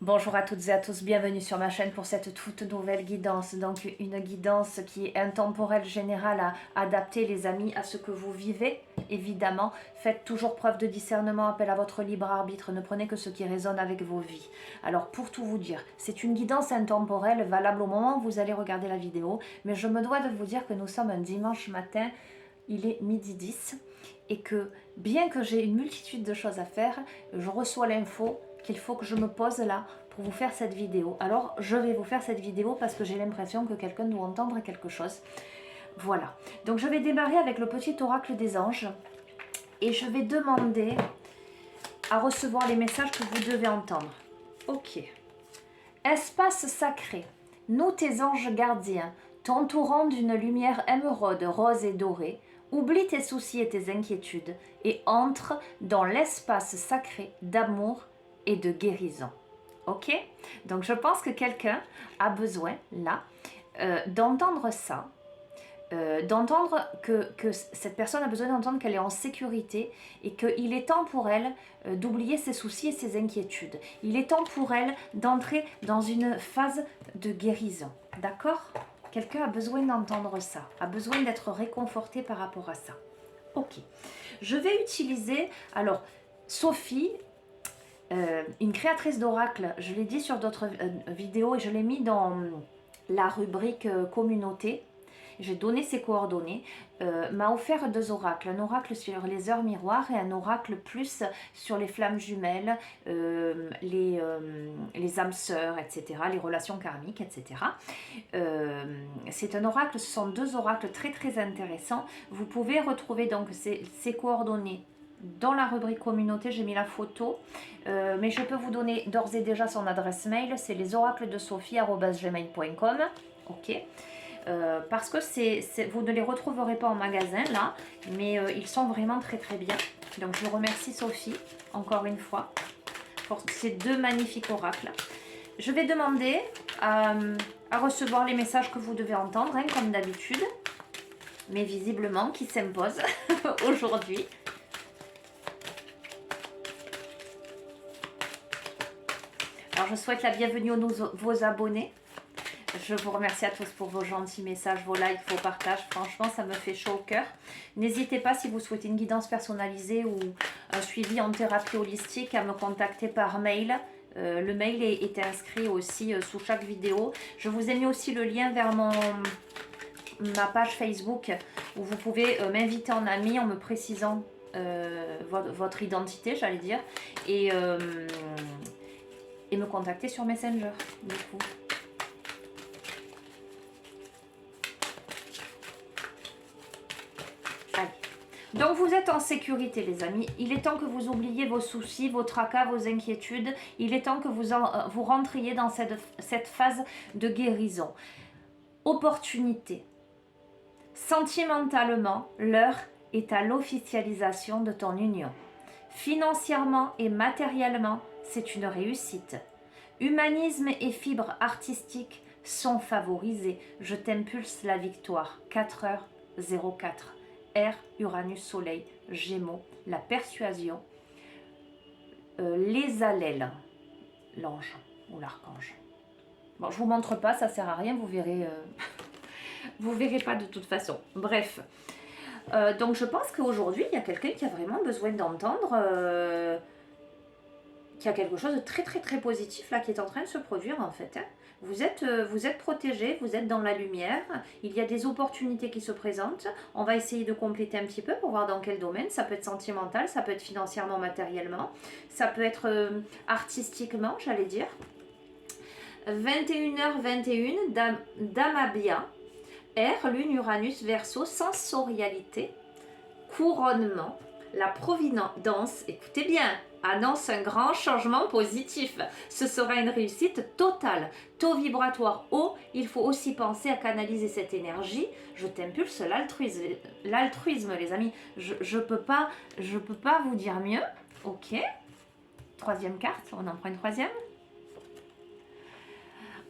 Bonjour à toutes et à tous, bienvenue sur ma chaîne pour cette toute nouvelle guidance. Donc une guidance qui est intemporelle, générale, à adapter les amis à ce que vous vivez. Évidemment, faites toujours preuve de discernement, appel à votre libre arbitre, ne prenez que ce qui résonne avec vos vies. Alors pour tout vous dire, c'est une guidance intemporelle valable au moment où vous allez regarder la vidéo, mais je me dois de vous dire que nous sommes un dimanche matin, il est midi 10 et que bien que j'ai une multitude de choses à faire, je reçois l'info qu'il faut que je me pose là pour vous faire cette vidéo. Alors je vais vous faire cette vidéo parce que j'ai l'impression que quelqu'un doit entendre quelque chose. Voilà, donc je vais démarrer avec le petit oracle des anges et je vais demander à recevoir les messages que vous devez entendre. Ok. Espace sacré, nous tes anges gardiens, t'entourant d'une lumière émeraude, rose et dorée, oublie tes soucis et tes inquiétudes et entre dans l'espace sacré d'amour et de guérison. Ok? Donc je pense que quelqu'un a besoin là d'entendre ça, d'entendre que cette personne a besoin d'entendre qu'elle est en sécurité et qu'il est temps pour elle d'oublier ses soucis et ses inquiétudes. Il est temps pour elle d'entrer dans une phase de guérison. D'accord? Quelqu'un a besoin d'entendre ça, a besoin d'être réconforté par rapport à ça. Ok. Je vais utiliser, alors, Sophie, une créatrice d'oracle, je l'ai dit sur d'autres vidéos et je l'ai mis dans la rubrique communauté. J'ai donné ses coordonnées, m'a offert deux oracles, un oracle sur les heures miroirs et un oracle plus sur les flammes jumelles, les âmes sœurs, etc., les relations karmiques, etc. C'est un oracle, ce sont deux oracles très très intéressants. Vous pouvez retrouver donc ces coordonnées dans la rubrique communauté, j'ai mis la photo, mais je peux vous donner d'ores et déjà son adresse mail, c'est lesoracledesophie@gmail.com. Ok. Parce que vous ne les retrouverez pas en magasin là, mais ils sont vraiment très très bien. Donc je remercie Sophie encore une fois pour ces deux magnifiques oracles. Je vais demander à recevoir les messages que vous devez entendre, hein, comme d'habitude, mais visiblement qui s'imposent aujourd'hui. Alors je souhaite la bienvenue à vos abonnés. Je vous remercie à tous pour vos gentils messages, vos likes, vos partages. Franchement, ça me fait chaud au cœur. N'hésitez pas, si vous souhaitez une guidance personnalisée ou un suivi en thérapie holistique, à me contacter par mail. Le mail est inscrit aussi sous chaque vidéo. Je vous ai mis aussi le lien vers ma page Facebook où vous pouvez m'inviter en ami en me précisant votre identité, j'allais dire, et me contacter sur Messenger, du coup. Donc vous êtes en sécurité les amis, il est temps que vous oubliez vos soucis, vos tracas, vos inquiétudes, il est temps que vous rentriez dans cette phase de guérison. Opportunité. Sentimentalement, l'heure est à l'officialisation de ton union. Financièrement et matériellement, c'est une réussite. Humanisme et fibres artistiques sont favorisés. Je t'impulse la victoire. 4h04. Air, Uranus, Soleil, Gémeaux, la persuasion, les allèles, l'ange ou l'archange. Bon, je vous montre pas, ça sert à rien, vous verrez, vous verrez pas de toute façon. Bref, donc je pense qu'aujourd'hui, il y a quelqu'un qui a vraiment besoin d'entendre qu'il y a quelque chose de très très très positif là qui est en train de se produire en fait. Hein. Vous êtes protégé, vous êtes dans la lumière, il y a des opportunités qui se présentent. On va essayer de compléter un petit peu pour voir dans quel domaine. Ça peut être sentimental, ça peut être financièrement, matériellement, ça peut être artistiquement, j'allais dire. 21h21, Damabia, Air, Lune, Uranus, Verseau, sensorialité, couronnement, la providence, écoutez bien, annonce un grand changement positif. Ce sera une réussite totale. Taux vibratoire haut, il faut aussi penser à canaliser cette énergie. Je t'impulse l'altruisme, les amis. Je peux pas vous dire mieux. Ok. Troisième carte, on en prend une troisième.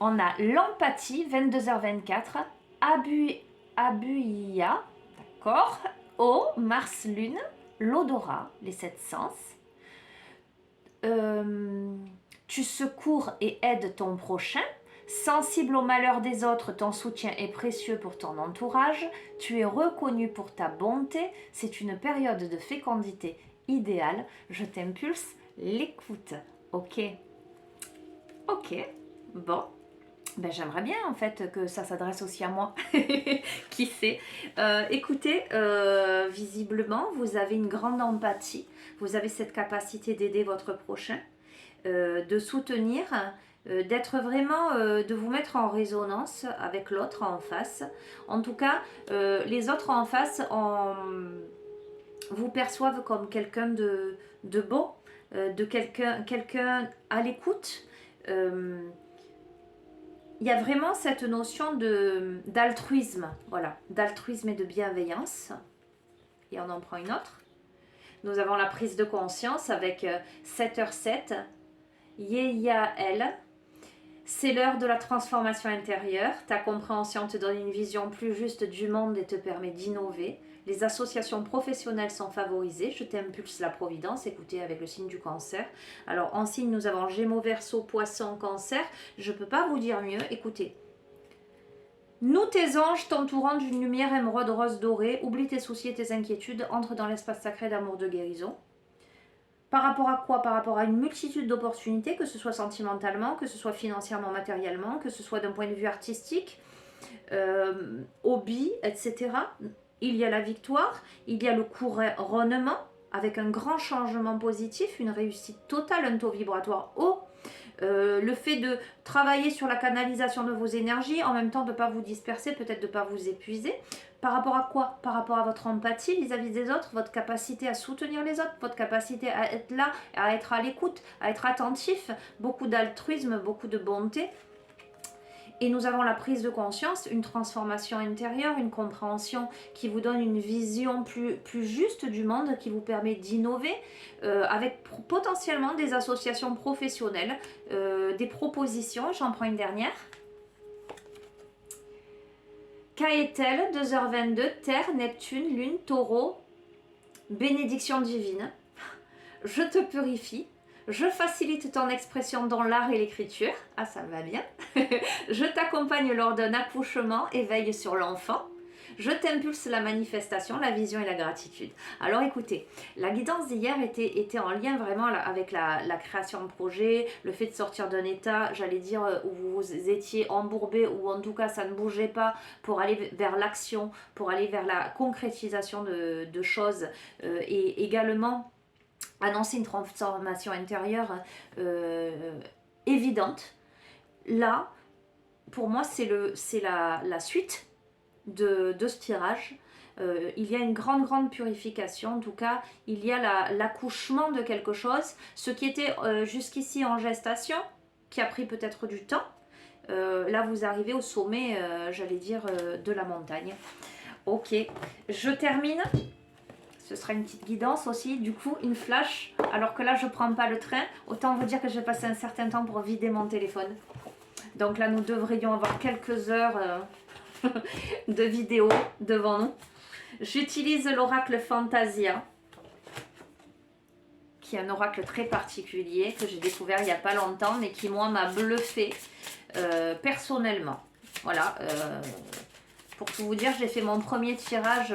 On a l'empathie, 22h24, Abuia, d'accord, eau, Mars, Lune, l'odorat, les 7 sens. Tu secours et aides ton prochain. Sensible au malheur des autres, ton soutien est précieux pour ton entourage. Tu es reconnu pour ta bonté. C'est une période de fécondité idéale. Je t'impulse l'écoute. Ok. Ok. Bon. Ben, j'aimerais bien en fait que ça s'adresse aussi à moi. Qui sait. Écoutez, visiblement, vous avez une grande empathie. Vous avez cette capacité d'aider votre prochain, de soutenir, d'être vraiment, de vous mettre en résonance avec l'autre en face. En tout cas, les autres en face vous perçoivent comme quelqu'un de beau, de quelqu'un à l'écoute. Il y a vraiment cette notion d'altruisme, voilà, d'altruisme et de bienveillance. Et on en prend une autre. Nous avons la prise de conscience avec 7h7, Yeyael. C'est l'heure de la transformation intérieure. Ta compréhension te donne une vision plus juste du monde et te permet d'innover. Les associations professionnelles sont favorisées. Je t'impulse la providence. Écoutez, avec le signe du cancer. Alors, en signe, nous avons Gémeaux, Verseau, Poisson, Cancer. Je ne peux pas vous dire mieux. Écoutez. Nous, tes anges, t'entourant d'une lumière émeraude rose dorée. Oublie tes soucis et tes inquiétudes. Entre dans l'espace sacré d'amour de guérison. Par rapport à quoi? Par rapport à une multitude d'opportunités, que ce soit sentimentalement, que ce soit financièrement, matériellement, que ce soit d'un point de vue artistique, hobby, etc. Il y a la victoire, il y a le couronnement, avec un grand changement positif, une réussite totale, un taux vibratoire haut. Le fait de travailler sur la canalisation de vos énergies, en même temps de ne pas vous disperser, peut-être de ne pas vous épuiser. Par rapport à quoi? Par rapport à votre empathie vis-à-vis des autres, votre capacité à soutenir les autres, votre capacité à être là, à être à l'écoute, à être attentif, beaucoup d'altruisme, beaucoup de bonté. Et nous avons la prise de conscience, une transformation intérieure, une compréhension qui vous donne une vision plus juste du monde, qui vous permet d'innover avec potentiellement des associations professionnelles, des propositions. J'en prends une dernière. Caëtel, 2h22, Terre, Neptune, Lune, Taureau, bénédiction divine. Je te purifie. Je facilite ton expression dans l'art et l'écriture. Ah, ça me va bien. Je t'accompagne lors d'un accouchement et veille sur l'enfant. Je t'impulse la manifestation, la vision et la gratitude. Alors écoutez, la guidance d'hier était en lien vraiment avec la création de projet, le fait de sortir d'un état, j'allais dire, où vous étiez embourbé, ou en tout cas ça ne bougeait pas, pour aller vers l'action, pour aller vers la concrétisation de choses, et également annoncer une transformation intérieure évidente. Là, pour moi, c'est la suite de ce tirage. Il y a une grande purification. En tout cas, il y a l'accouchement de quelque chose. Ce qui était jusqu'ici en gestation, qui a pris peut-être du temps. Là, vous arrivez au sommet, j'allais dire, de la montagne. Ok, je termine. Ce sera une petite guidance aussi, du coup une flash, alors que là je prends pas le train, autant vous dire que j'ai passé un certain temps pour vider mon téléphone. Donc là nous devrions avoir quelques heures de vidéo devant nous. J'utilise l'oracle Fantasia, qui est un oracle très particulier que j'ai découvert il n'y a pas longtemps, mais qui moi m'a bluffé personnellement. Voilà, pour tout vous dire, j'ai fait mon premier tirage,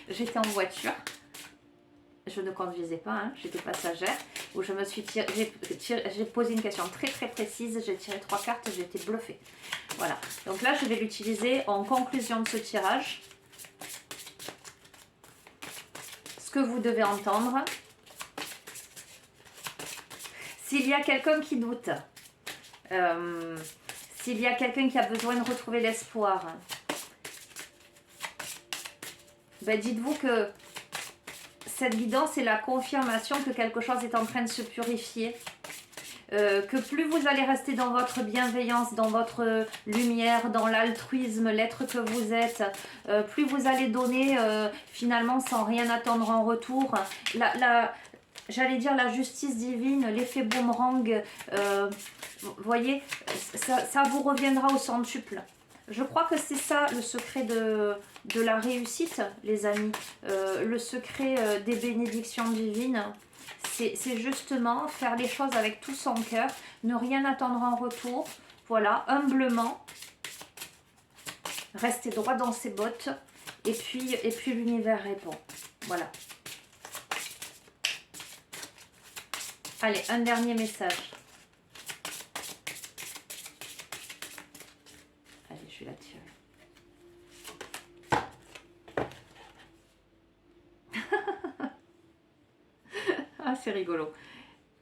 j'étais en voiture, je ne conduisais pas, hein, j'étais passagère, où je me suis j'ai posé une question très précise, j'ai tiré 3 cartes, j'ai été bluffée. Voilà, donc là je vais l'utiliser en conclusion de ce tirage. Ce que vous devez entendre. S'il y a quelqu'un qui doute, s'il y a quelqu'un qui a besoin de retrouver l'espoir, ben dites-vous que cette guidance est la confirmation que quelque chose est en train de se purifier. Que plus vous allez rester dans votre bienveillance, dans votre lumière, dans l'altruisme, l'être que vous êtes, plus vous allez donner finalement sans rien attendre en retour. J'allais dire la justice divine, l'effet boomerang, vous voyez, ça vous reviendra au centuple. Je crois que c'est ça le secret de la réussite, les amis. Le secret des bénédictions divines. C'est justement faire les choses avec tout son cœur, ne rien attendre en retour. Voilà, humblement, rester droit dans ses bottes et puis l'univers répond. Voilà. Allez, un dernier message. Allez, je vais la tirer. Ah, c'est rigolo.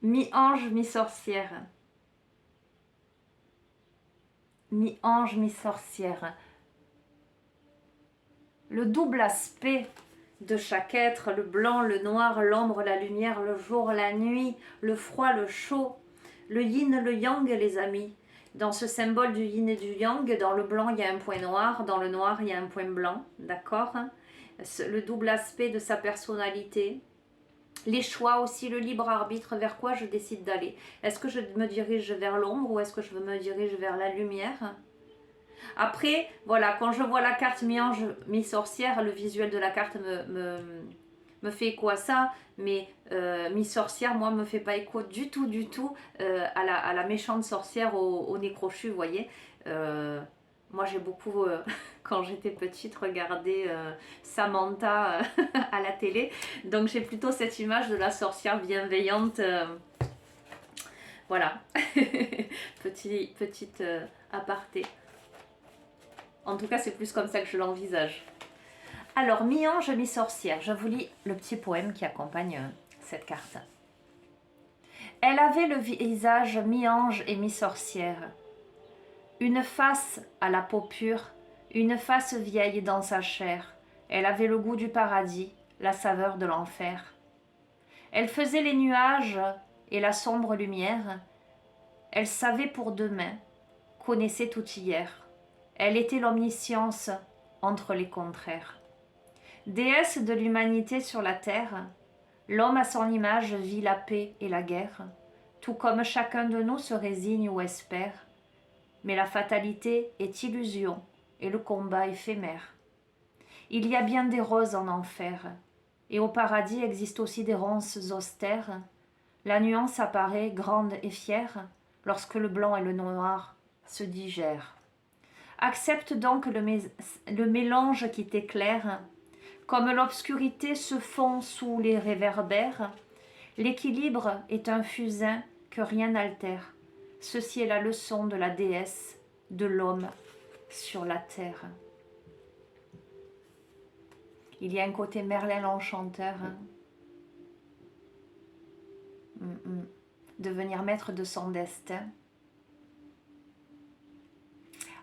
Mi-ange, mi-sorcière. Mi-ange, mi-sorcière. Le double aspect de chaque être, le blanc, le noir, l'ombre, la lumière, le jour, la nuit, le froid, le chaud, le yin, le yang, les amis. Dans ce symbole du yin et du yang, dans le blanc, il y a un point noir, dans le noir, il y a un point blanc, d'accord? Le double aspect de sa personnalité. Les choix aussi, le libre arbitre, vers quoi je décide d'aller. Est-ce que je me dirige vers l'ombre ou est-ce que je me dirige vers la lumière? Après, voilà, quand je vois la carte mi-ange, mi-sorcière, le visuel de la carte me fait écho à ça, mais mi-sorcière, moi, me fait pas écho du tout, à la méchante sorcière au nez crochu, vous voyez. Moi, j'ai beaucoup, quand j'étais petite, regardé Samantha à la télé, donc j'ai plutôt cette image de la sorcière bienveillante. Voilà, petite aparté. En tout cas, c'est plus comme ça que je l'envisage. Alors, mi-ange, mi-sorcière. Je vous lis le petit poème qui accompagne cette carte. Elle avait le visage mi-ange et mi-sorcière. Une face à la peau pure, une face vieille dans sa chair. Elle avait le goût du paradis, la saveur de l'enfer. Elle faisait les nuages et la sombre lumière. Elle savait pour demain, connaissait tout hier. Elle était l'omniscience entre les contraires. Déesse de l'humanité sur la terre, l'homme à son image vit la paix et la guerre, tout comme chacun de nous se résigne ou espère. Mais la fatalité est illusion et le combat éphémère. Il y a bien des roses en enfer, et au paradis existent aussi des ronces austères. La nuance apparaît grande et fière lorsque le blanc et le noir se digèrent. Accepte donc le mélange qui t'éclaire, comme l'obscurité se fond sous les réverbères. L'équilibre est un fusain que rien n'altère. Ceci est la leçon de la déesse, de l'homme sur la terre. Il y a un côté Merlin l'enchanteur. Devenir maître de son destin.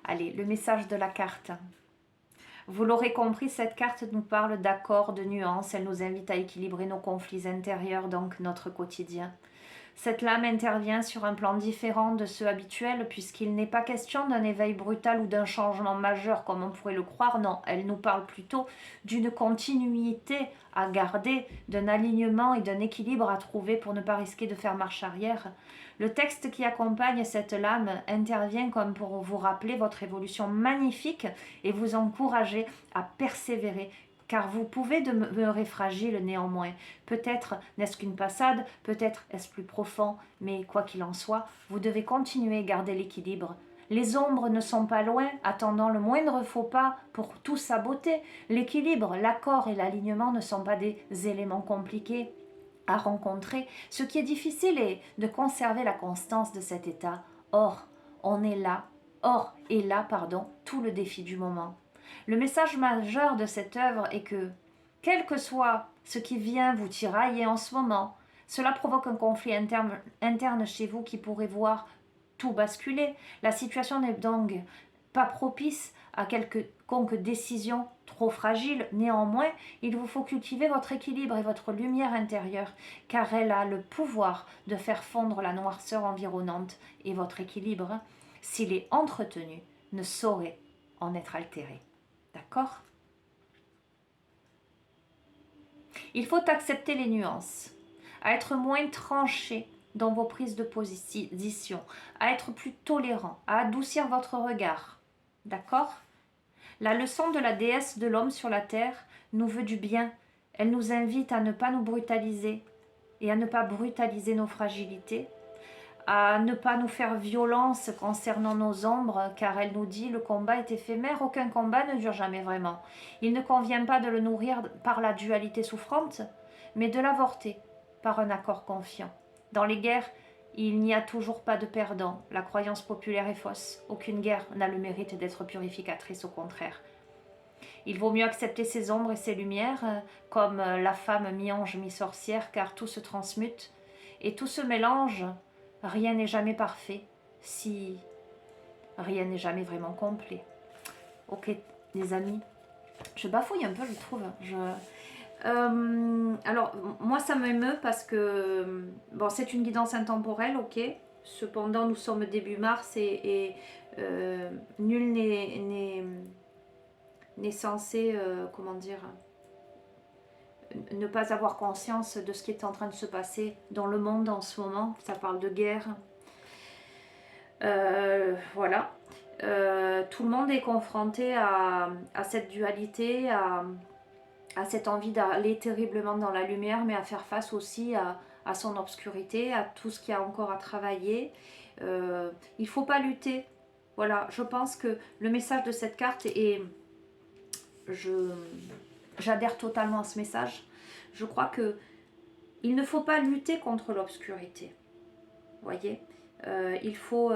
Allez, le message de la carte. Vous l'aurez compris, cette carte nous parle d'accords, de nuances. Elle nous invite à équilibrer nos conflits intérieurs, donc notre quotidien. Cette lame intervient sur un plan différent de ceux habituels, puisqu'il n'est pas question d'un éveil brutal ou d'un changement majeur, comme on pourrait le croire. Non, elle nous parle plutôt d'une continuité à garder, d'un alignement et d'un équilibre à trouver pour ne pas risquer de faire marche arrière. Le texte qui accompagne cette lame intervient comme pour vous rappeler votre évolution magnifique et vous encourager à persévérer, car vous pouvez demeurer fragile néanmoins. Peut-être n'est-ce qu'une passade, peut-être est-ce plus profond, mais quoi qu'il en soit, vous devez continuer à garder l'équilibre. Les ombres ne sont pas loin, attendant le moindre faux pas pour tout saboter. L'équilibre, l'accord et l'alignement ne sont pas des éléments compliqués à rencontrer. Ce qui est difficile est de conserver la constance de cet état. Or est là, tout le défi du moment. Le message majeur de cette œuvre est que, quel que soit ce qui vient vous tirailler en ce moment, cela provoque un conflit interne chez vous qui pourrait voir tout basculer. La situation n'est donc pas propice à quelconque décision trop fragile. Néanmoins, il vous faut cultiver votre équilibre et votre lumière intérieure, car elle a le pouvoir de faire fondre la noirceur environnante, et votre équilibre, s'il est entretenu, ne saurait en être altéré. D'accord? Il faut accepter les nuances, à être moins tranché dans vos prises de position, à être plus tolérant, à adoucir votre regard. D'accord? La leçon de la déesse de l'homme sur la terre nous veut du bien. Elle nous invite à ne pas nous brutaliser et à ne pas brutaliser nos fragilités, à ne pas nous faire violence concernant nos ombres, car elle nous dit le combat est éphémère, aucun combat ne dure jamais vraiment. Il ne convient pas de le nourrir par la dualité souffrante, mais de l'avorter par un accord confiant. Dans les guerres, il n'y a toujours pas de perdant. La croyance populaire est fausse. Aucune guerre n'a le mérite d'être purificatrice, au contraire. Il vaut mieux accepter ses ombres et ses lumières, comme la femme mi-ange, mi-sorcière, car tout se transmute et tout se mélange. Rien n'est jamais parfait, si rien n'est jamais vraiment complet. Ok, les amis, je bafouille un peu, je trouve. Alors, moi, ça m'émeut parce que, bon, c'est une guidance intemporelle, ok. Cependant, nous sommes début mars et nul n'est censé, comment dire, ne pas avoir conscience de ce qui est en train de se passer dans le monde en ce moment. Ça parle de guerre. Voilà. Tout le monde est confronté à cette dualité, à cette envie d'aller terriblement dans la lumière, mais à faire face aussi à son obscurité, à tout ce qu'il y a encore à travailler. Il ne faut pas lutter. Voilà, je pense que le message de cette carte est... J'adhère totalement à ce message. Je crois que il ne faut pas lutter contre l'obscurité. Voyez, il faut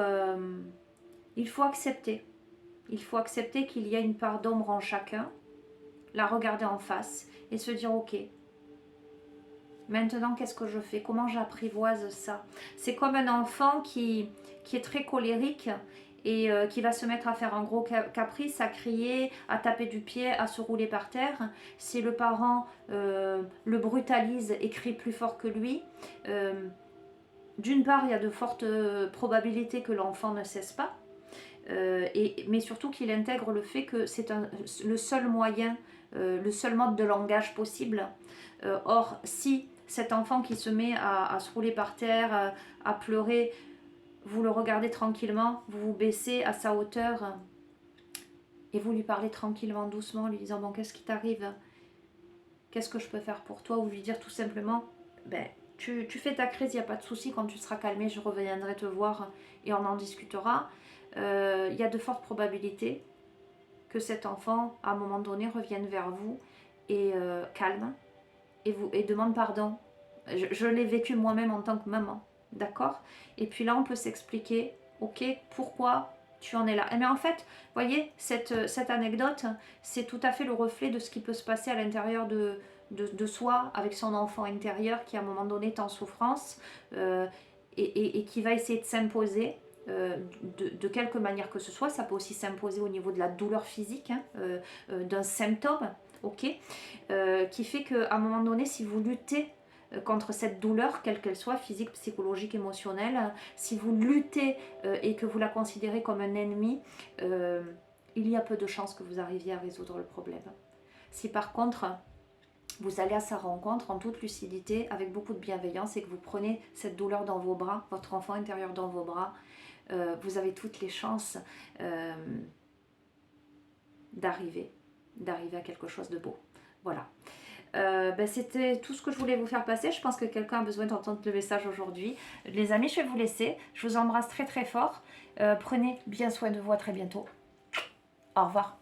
accepter. Il faut accepter qu'il y a une part d'ombre en chacun, la regarder en face et se dire ok, maintenant qu'est-ce que je fais? Comment j'apprivoise ça? C'est comme un enfant qui est très colérique et qui va se mettre à faire un gros caprice, à crier, à taper du pied, à se rouler par terre. Si le parent le brutalise et crie plus fort que lui, d'une part, il y a de fortes probabilités que l'enfant ne cesse pas, mais surtout qu'il intègre le fait que c'est le seul moyen, le seul mode de langage possible. Or, si cet enfant qui se met à se rouler par terre, à pleurer, vous le regardez tranquillement, vous vous baissez à sa hauteur et vous lui parlez tranquillement, doucement, en lui disant bon, qu'est-ce qui t'arrive? Qu'est-ce que je peux faire pour toi? Ou lui dire tout simplement ben, tu fais ta crise, il n'y a pas de souci, quand tu seras calmé, je reviendrai te voir et on en discutera. Il y a de fortes probabilités que cet enfant, à un moment donné, revienne vers vous et calme et demande pardon. Je l'ai vécu moi-même en tant que maman. D'accord? Et puis là, on peut s'expliquer, ok, pourquoi tu en es là. Mais en fait, voyez, cette anecdote, c'est tout à fait le reflet de ce qui peut se passer à l'intérieur de soi, avec son enfant intérieur qui à un moment donné est en souffrance et qui va essayer de s'imposer de quelque manière que ce soit. Ça peut aussi s'imposer au niveau de la douleur physique, hein, d'un symptôme, ok, qui fait qu'à un moment donné, si vous luttez contre cette douleur, quelle qu'elle soit, physique, psychologique, émotionnelle, si vous luttez et que vous la considérez comme un ennemi, il y a peu de chances que vous arriviez à résoudre le problème. Si par contre, vous allez à sa rencontre en toute lucidité, avec beaucoup de bienveillance et que vous prenez cette douleur dans vos bras, votre enfant intérieur dans vos bras, vous avez toutes les chances d'arriver à quelque chose de beau. Voilà. C'était tout ce que je voulais vous faire passer. Je pense que quelqu'un a besoin d'entendre le message aujourd'hui. Les amis, je vais vous laisser. Je vous embrasse très très fort. Prenez bien soin de vous. À très bientôt. Au revoir.